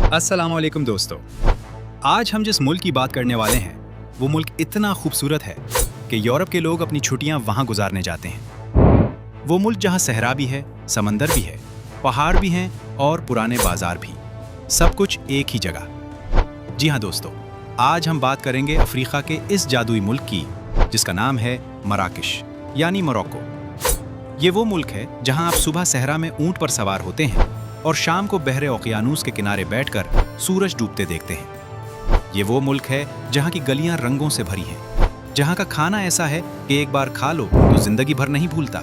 अस्सलाम वालेकुम दोस्तों, आज हम जिस मुल्क की बात करने वाले हैं वो मुल्क इतना खूबसूरत है कि यूरोप के लोग अपनी छुट्टियां वहां गुजारने जाते हैं। वो मुल्क जहां सहरा भी है, समंदर भी है, पहाड़ भी हैं और पुराने बाजार भी, सब कुछ एक ही जगह। जी हाँ दोस्तों, आज हम बात करेंगे अफ्रीका के इस जादुई मुल्क की जिसका नाम है मराकश यानी मोरक्को। ये वो मुल्क है जहां आप सुबह सहरा में ऊंट पर सवार होते हैं और शाम को बहरे ओकियानूस के किनारे बैठकर सूरज डूबते देखते हैं। ये वो मुल्क है जहां की गलियां रंगों से भरी हैं, जहां का खाना ऐसा है कि एक बार खा लो तो जिंदगी भर नहीं भूलता,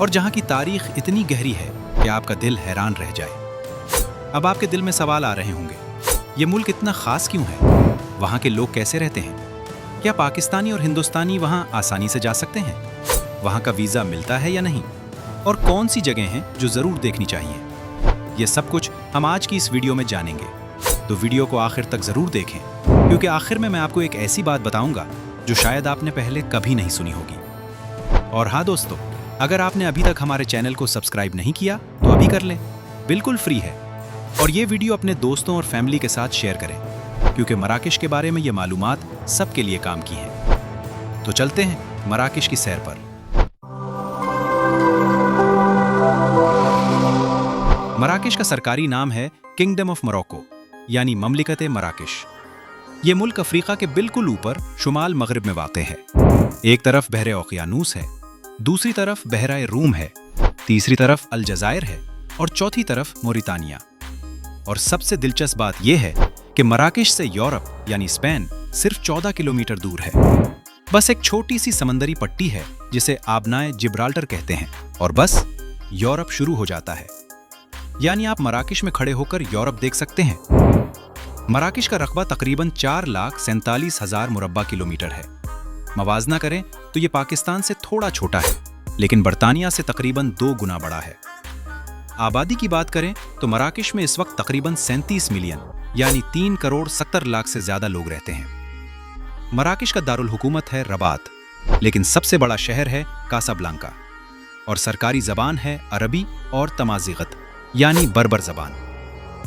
और जहां की तारीख इतनी गहरी है कि आपका दिल हैरान रह जाए। अब आपके दिल में सवाल आ रहे होंगे, ये मुल्क इतना खास क्यों है? वहां के लोग कैसे रहते हैं? क्या पाकिस्तानी और हिंदुस्तानी वहां आसानी से जा सकते हैं? वहां का वीजा मिलता है या नहीं? और कौन सी जगह हैं जो जरूर देखनी चाहिए? ये सब कुछ हम आज की इस वीडियो में जानेंगे, तो वीडियो को आखिर तक जरूर देखें, क्योंकि आखिर में मैं आपको एक ऐसी बात बताऊंगा जो शायद आपने पहले कभी नहीं सुनी होगी। और हाँ दोस्तों, अगर आपने अभी तक हमारे चैनल को सब्सक्राइब नहीं किया तो अभी कर लें, बिल्कुल फ्री है। और ये वीडियो अपने दोस्तों और फैमिली के साथ शेयर करें, क्योंकि मराकश के बारे में ये मालूमात सबके लिए काम की हैं। तो चलते हैं मराकश की सैर पर। मराकश का सरकारी नाम है किंगडम ऑफ मोरक्को यानी ममलिकत मराकश। ये मुल्क अफ्रीका के बिल्कुल ऊपर शुमाल मगरिब में वाक़ है। एक तरफ बहरे ओकियानूस है, दूसरी तरफ बहराए रूम है, तीसरी तरफ अलजायर है और चौथी तरफ मोरितानिया। और सबसे दिलचस्प बात यह है कि मराकश से यूरोप यानी स्पेन सिर्फ 14 किलोमीटर दूर है। बस एक छोटी सी समंदरी पट्टी है जिसे आबनाए जिब्राल्टर कहते हैं, और बस यूरोप शुरू हो जाता है। यानी आप मराकश में खड़े होकर यूरोप देख सकते हैं। मराकश का रकबा तकरीबन 4,47,000 मुरब्बा किलोमीटर है। मवाजना करें तो ये पाकिस्तान से थोड़ा छोटा है, लेकिन बरतानिया से तकरीबन 2 गुना बड़ा है। आबादी की बात करें तो मराकश में इस वक्त तकरीबन 37 मिलियन यानी 3 करोड़ 70 लाख से ज्यादा लोग रहते हैं। मराकश का दारुल हुकूमत है रबात, लेकिन सबसे बड़ा शहर है कासाब्लांका, और सरकारी जबान है अरबी और तमाज़ीगत यानी बर्बर जबान।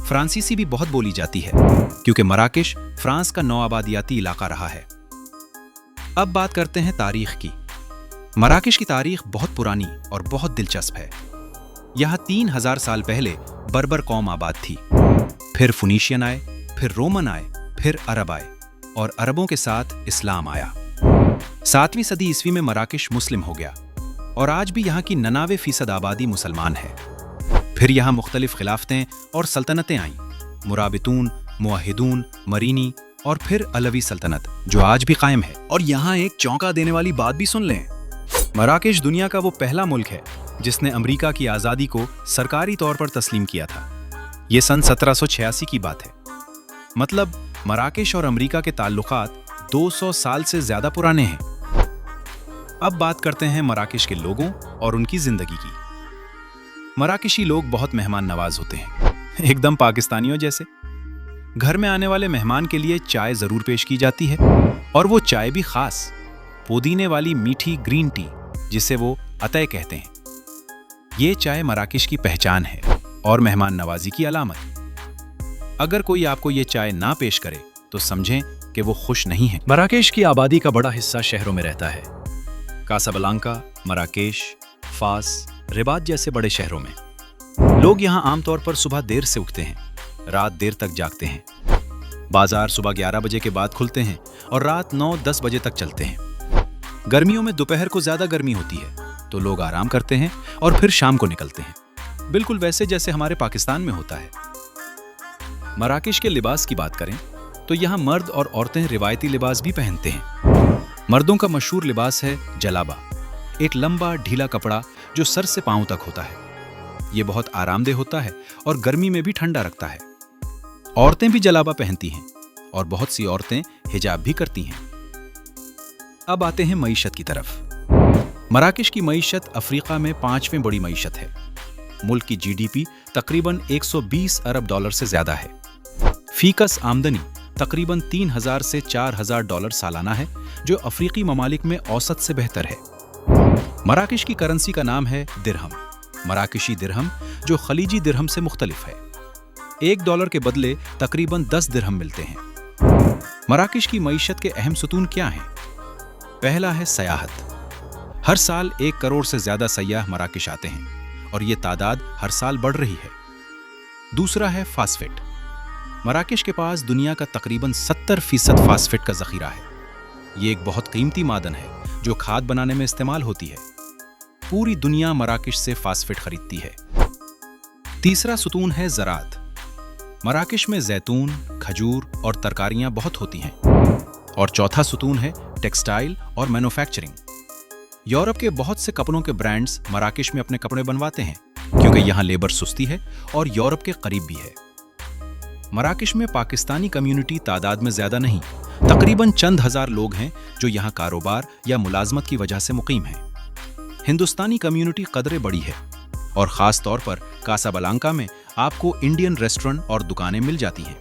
फ्रांसीसी भी बहुत बोली जाती है, क्योंकि मराकश फ्रांस का नौआबादियाती इलाका रहा है। अब बात करते हैं तारीख की। मराकश की तारीख बहुत पुरानी और बहुत दिलचस्प है। यहाँ 3000 साल पहले बर्बर कौम आबाद थी, फिर फुनीशियन आए, फिर रोमन आए, फिर अरब आए, और अरबों के साथ इस्लाम आया। 7वीं सदी ईस्वी में मराकश मुस्लिम हो गया, और आज भी यहाँ की 99% आबादी मुसलमान है। फिर यहाँ मुख्तलिफ खिलाफतें और सल्तनतें आईं, मुराबितून, मुआहिदून, मरीनी और फिर अलवी सल्तनत, जो आज भी कायम है। और यहाँ एक चौंका देने वाली बात भी सुन लें, मराकश दुनिया का वो पहला मुल्क है जिसने अमेरिका की आज़ादी को सरकारी तौर पर तस्लीम किया था। ये सन 1786 की बात है। मतलब मराकश और अमेरिका के ताल्लुकात 200 साल से ज्यादा पुराने हैं। अब बात करते हैं मराकश के लोगों और उनकी जिंदगी की। मराकशी लोग बहुत मेहमान नवाज होते हैं, एकदम पाकिस्तानियों जैसे। घर में आने वाले मेहमान के लिए चाय जरूर पेश की जाती है, और वो चाय भी खास पुदीने वाली मीठी ग्रीन टी, जिसे वो अतय कहते हैं। ये चाय मराकश की पहचान है और मेहमान नवाजी की अलामत। अगर कोई आपको ये चाय ना पेश करे तो समझें कि वो खुश नहीं है। मराकश की आबादी का बड़ा हिस्सा शहरों में रहता है। कासाब्लांका, मराकश, फास, रिबात जैसे बड़े शहरों में। लोग यहाँ आमतौर पर सुबह देर से उठते हैं, रात देर तक जागते हैं। बाजार सुबह 11 बजे के बाद खुलते हैं और रात 9-10 बजे तक चलते हैं। गर्मियों में दोपहर को ज्यादा गर्मी होती है, तो लोग आराम करते हैं और फिर शाम को निकलते हैं, बिल्कुल वैसे जैसे हमारे पाकिस्तान में होता है। मराकश के लिबास की बात करें तो यहाँ मर्द और औरतें रिवायती लिबास भी पहनते हैं। मर्दों का मशहूर लिबास है जलाबा, एक लंबा ढीला कपड़ा जो सर से पांव तक होता है। ये बहुत आरामदेह होता है और गर्मी में भी ठंडा रखता है। औरतें भी जलाबा पहनती हैं, और बहुत सी औरतें हिजाब भी करती हैं। अब आते हैं मईशत की तरफ। मराकश की मईशत अफ्रीका में 5वीं बड़ी मईशत है। मुल्क की जीडीपी तकरीबन 120 अरब डॉलर से ज्यादा है। फीकस आमदनी तकरीबन 3000 से 4000 डॉलर सालाना है, जो अफ्रीकी ममालिक में औसत से बेहतर है। मराकश की करेंसी का नाम है दिरहम, मराकशी दिरहम, जो खलीजी दिरहम से मुख्तलिफ है। $1 के बदले तकरीबन 10 दिरहम मिलते हैं। मराकश की मईशत के अहम सुतून क्या हैं? पहला है सयाहत। हर साल 1 करोड़ से ज्यादा सयाह मराकश आते हैं और ये तादाद हर साल बढ़ रही है। दूसरा है फास्फेट। मराकश के पास दुनिया का तकरीबन 70% फास्फेट का जखीरा है। ये एक बहुत कीमती मादन है जो खाद बनाने में इस्तेमाल होती है। पूरी दुनिया मराकश से फास्फेट खरीदती है। तीसरा सुतून है ज़राअत। मराकश में जैतून, खजूर और तरकारियां बहुत होती हैं। और चौथा सुतून है टेक्सटाइल और मैन्युफैक्चरिंग। यूरोप के बहुत से कपड़ों के ब्रांड्स मराकश में अपने कपड़े बनवाते हैं क्योंकि यहाँ लेबर सस्ती है और यूरोप के करीब भी है। मराकश में पाकिस्तानी कम्युनिटी तादाद में ज्यादा नहीं, तकरीबन चंद हजार लोग हैं जो यहाँ कारोबार या मुलाजमत की वजह से मुकीम हैं। हिंदुस्तानी कम्युनिटी कदरे बड़ी है और खास तौर पर कासाब्लांका में आपको इंडियन रेस्टोरेंट और दुकानें मिल जाती हैं।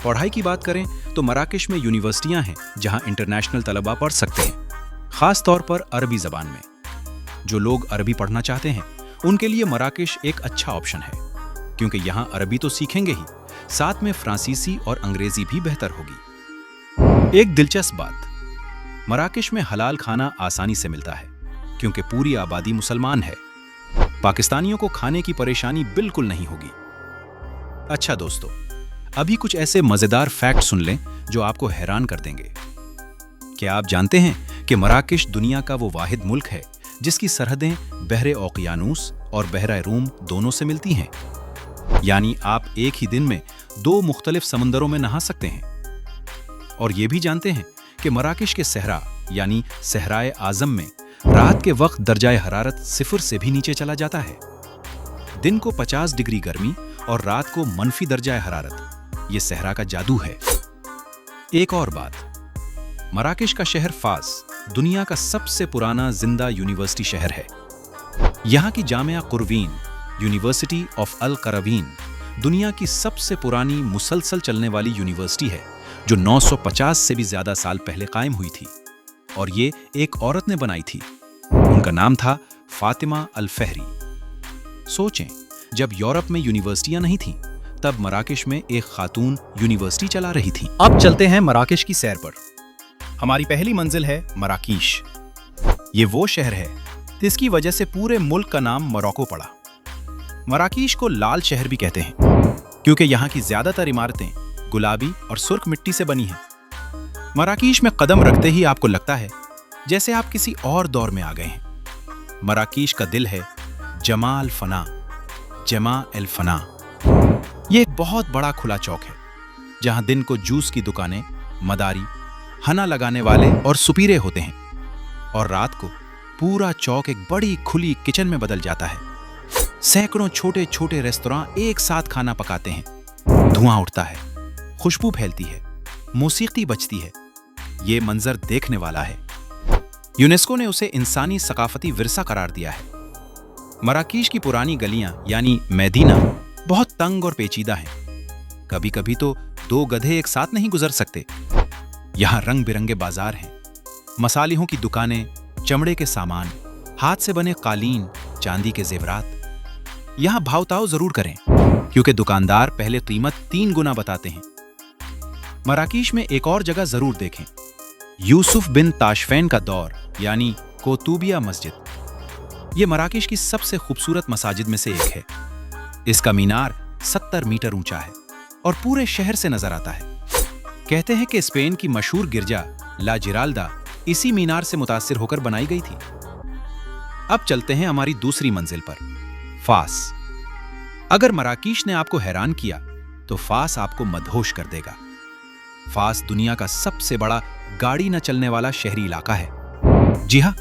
पढ़ाई की बात करें तो मराकश में यूनिवर्सिटियां हैं जहां इंटरनेशनल तलबा पढ़ सकते हैं, खास तौर पर अरबी जबान में। जो लोग अरबी पढ़ना चाहते हैं उनके लिए मराकश एक अच्छा ऑप्शन है क्योंकि यहां अरबी तो सीखेंगे ही, साथ में फ्रांसीसी और अंग्रेजी भी बेहतर होगी। एक दिलचस्प बात, मराकश में हलाल खाना आसानी से मिलता है क्योंकि पूरी आबादी मुसलमान है। पाकिस्तानियों को खाने की परेशानी बिल्कुल नहीं होगी। अच्छा दोस्तों, अभी कुछ ऐसे मजेदार फैक्ट सुन लें जो आपको हैरान कर देंगे। क्या आप जानते हैं कि मराकश दुनिया का वो वाहिद मुल्क है जिसकी सरहदें बहरे ओकियानूस और बहरा रूम दोनों से मिलती हैं? यानी आप एक ही दिन में 2 मुख्तलिफ समंदरों में नहा सकते हैं। और ये भी जानते हैं कि मराकश के सहरा यानी सहराए आजम में रात के वक्त दर्जाए हरारत 0 से भी नीचे चला जाता है। दिन को 50 डिग्री गर्मी और रात को मनफी दर्जाए हरारत, ये सहरा का जादू है। एक और बात, मराकश का शहर फास दुनिया का सबसे पुराना जिंदा यूनिवर्सिटी शहर है। यहाँ की जामिया कुरवीन यूनिवर्सिटी ऑफ अल करवीन दुनिया की सबसे पुरानी मुसलसल चलने वाली यूनिवर्सिटी है जो 950 से भी ज्यादा साल पहले कायम हुई थी और ये एक औरत ने बनाई थी। उनका नाम था फातिमा अल फहरी। सोचें, जब यूरोप में यूनिवर्सिटियां नहीं थीं, तब मराकश में एक खातून यूनिवर्सिटी चला रही थी। अब चलते हैं मराकश की सैर पर। हमारी पहली मंजिल है मराकश। ये वो शहर है जिसकी वजह से पूरे मुल्क का नाम मोरक्को पड़ा। मराकश को लाल शहर भी कहते हैं क्योंकि यहाँ की ज्यादातर इमारतें गुलाबी और सुर्ख मिट्टी से बनी हैं। मराकश में कदम रखते ही आपको लगता है जैसे आप किसी और दौर में आ गए हैं। मराकश का दिल है जमा अल फना, जमा अल फना। ये एक बहुत बड़ा खुला चौक है जहां दिन को जूस की दुकानें, मदारी, हना लगाने वाले और सुपीरे होते हैं और रात को पूरा चौक एक बड़ी खुली किचन में बदल जाता है। सैकड़ों छोटे छोटे रेस्तरां एक साथ खाना पकाते हैं। धुआं उठता है, खुशबू फैलती है, मौसीकी बजती है। ये मंजर देखने वाला है। यूनेस्को ने उसे इंसानी सकाफती विरसा करार दिया है। मराकश की पुरानी गलियां यानी मैदीना बहुत तंग और पेचीदा हैं। कभी कभी तो 2 गधे एक साथ नहीं गुजर सकते। यहाँ रंग बिरंगे बाजार हैं, मसालिहों की दुकानें, चमड़े के सामान, हाथ से बने कालीन, चांदी के जेवरात। यहाँ भावताव जरूर करें क्योंकि दुकानदार पहले कीमत 3 गुना बताते हैं। मराकश में एक और जगह जरूर देखें, यूसुफ बिन ताशफैन का दौर यानी कोतूबिया मस्जिद। ये मराकश की सबसे खूबसूरत मसाजिद में से एक है। इसका मीनार 70 मीटर ऊंचा है और पूरे शहर से नजर आता है। कहते हैं कि स्पेन की मशहूर गिरजा ला जिराल्दा इसी मीनार से मुतासिर होकर बनाई गई थी। अब चलते हैं हमारी दूसरी मंजिल पर, फास। अगर मराकश ने आपको हैरान किया तो फास आपको मदहोश कर देगा। फास दुनिया का सबसे बड़ा गाड़ी न चलने वाला शहरी इलाका है। जी हाँ,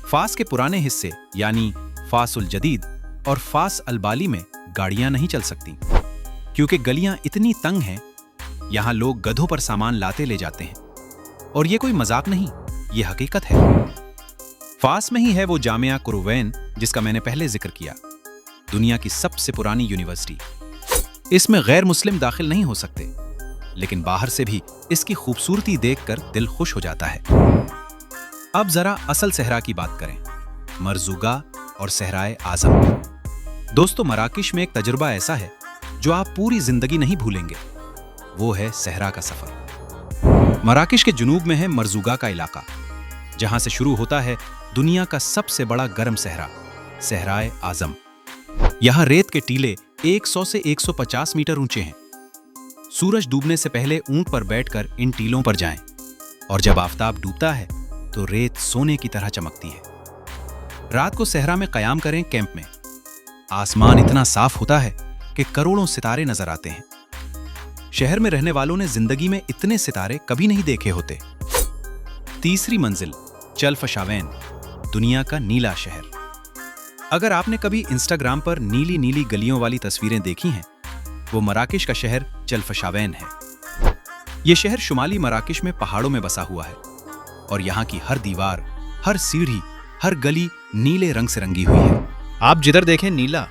फास के पुराने हिस्से यानी फास उल जदीद और फास अल बाली में गाड़ियां नहीं चल सकती क्योंकि गलियां इतनी तंग हैं। यहां लोग गधों पर सामान लाते ले जाते हैं और ये कोई मजाक नहीं, ये हकीकत है। फास में ही है वो जामिया कुरवैन जिसका मैंने पहले जिक्र किया, दुनिया की सबसे पुरानी यूनिवर्सिटी। इसमें गैर मुस्लिम दाखिल नहीं हो सकते, लेकिन बाहर से भी इसकी खूबसूरती देखकर दिल खुश हो जाता है। अब जरा असल सहरा की बात करें, मरज़ूगा और सहराए आज़म। दोस्तों, मराकश में एक तजुर्बा ऐसा है जो आप पूरी जिंदगी नहीं भूलेंगे। वो है सहरा का सफर। मराकश के जुनूब में है मरजुगा का इलाका, जहां से शुरू होता है दुनिया का सबसे बड़ा गर्म सहरा, सहराए आजम। यहां रेत के टीले 100 से 150 मीटर ऊंचे हैं। सूरज डूबने से पहले ऊंट पर बैठकर इन टीलों पर जाएं, और जब आफताब डूबता है तो रेत सोने की तरह चमकती है। रात को सहरा में कयाम करें कैंप में। आसमान इतना साफ होता है कि करोड़ों सितारे नजर आते हैं। शहर में रहने वालों ने जिंदगी में इतने सितारे कभी नहीं देखे होते। तीसरी मंजिल चलफशावैन, दुनिया का नीला शहर। अगर आपने कभी इंस्टाग्राम पर नीली नीली गलियों वाली तस्वीरें देखी हैं, वो मराकश का शहर चलफशावैन है। ये शहर शुमाली मराकश में पहाड़ों में बसा हुआ है, और यहाँ की हर दीवार, हर सीढ़ी, हर गली नीले रंग से रंगी हुई है। आप जिधर देखें नीला।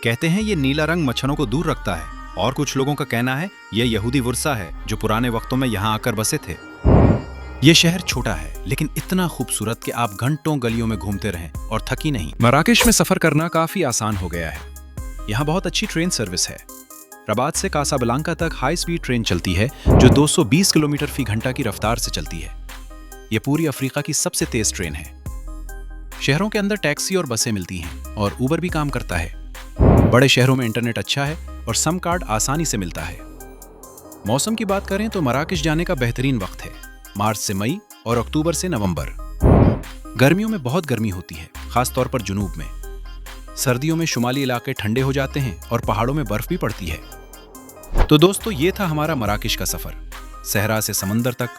कहते हैं ये नीला रंग मच्छरों को दूर रखता है, और कुछ लोगों का कहना है ये यहूदी वर्षा है जो पुराने वक्तों में यहाँ आकर बसे थे। ये शहर छोटा है लेकिन इतना खूबसूरत कि आप घंटों गलियों में घूमते रहें और थकी नहीं। मराकश में सफर करना काफी आसान हो गया है। यहाँ बहुत अच्छी ट्रेन सर्विस है। रबात से कासाब्लांका तक हाई स्पीड ट्रेन चलती है जो 220 किलोमीटर फी घंटा की रफ्तार से चलती है। ये पूरी अफ्रीका की सबसे तेज ट्रेन है। शहरों के अंदर टैक्सी और बसें मिलती हैं, और ऊबर भी काम करता है। बड़े शहरों में इंटरनेट अच्छा है और सम कार्ड आसानी से मिलता है। मौसम की बात करें तो मराकश जाने का बेहतरीन वक्त है मार्च से मई और अक्टूबर से नवंबर। गर्मियों में बहुत गर्मी होती है, खास तौर पर जुनूब में। सर्दियों में शुमाली इलाके ठंडे हो जाते हैं और पहाड़ों में बर्फ भी पड़ती है। तो दोस्तों, ये था हमारा मराकश का सफर। सहरा से समंदर तक,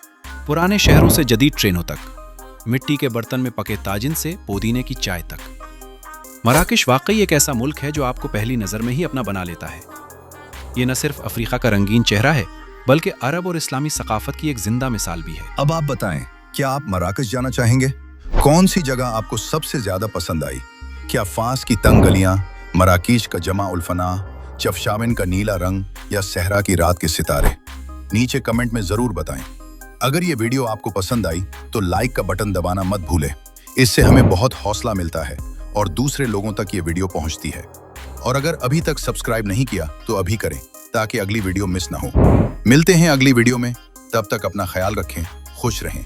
पुराने शहरों से जदीद ट्रेनों तक, मिट्टी के बर्तन में पके ताजिन से पुदीने की चाय तक। मराकश वाकई एक ऐसा मुल्क है जो आपको पहली नजर में ही अपना बना लेता है। ये न सिर्फ अफ्रीका का रंगीन चेहरा है, बल्कि अरब और इस्लामी सकाफत की एक जिंदा मिसाल भी है। अब आप बताएं, क्या आप मराकश जाना चाहेंगे? कौन सी जगह आपको सबसे ज्यादा पसंद आई? क्या फास की तंग गलियां, मराकश का जमा उल्फना, चफशावन का नीला रंग, या सहरा की रात के सितारे? नीचे कमेंट में जरूर बताएं। अगर ये वीडियो आपको पसंद आई तो लाइक का बटन दबाना मत भूलें। इससे हमें बहुत हौसला मिलता है और दूसरे लोगों तक ये वीडियो पहुंचती है। और अगर अभी तक सब्सक्राइब नहीं किया तो अभी करें, ताकि अगली वीडियो मिस ना हो। मिलते हैं अगली वीडियो में, तब तक अपना ख्याल रखें, खुश रहें।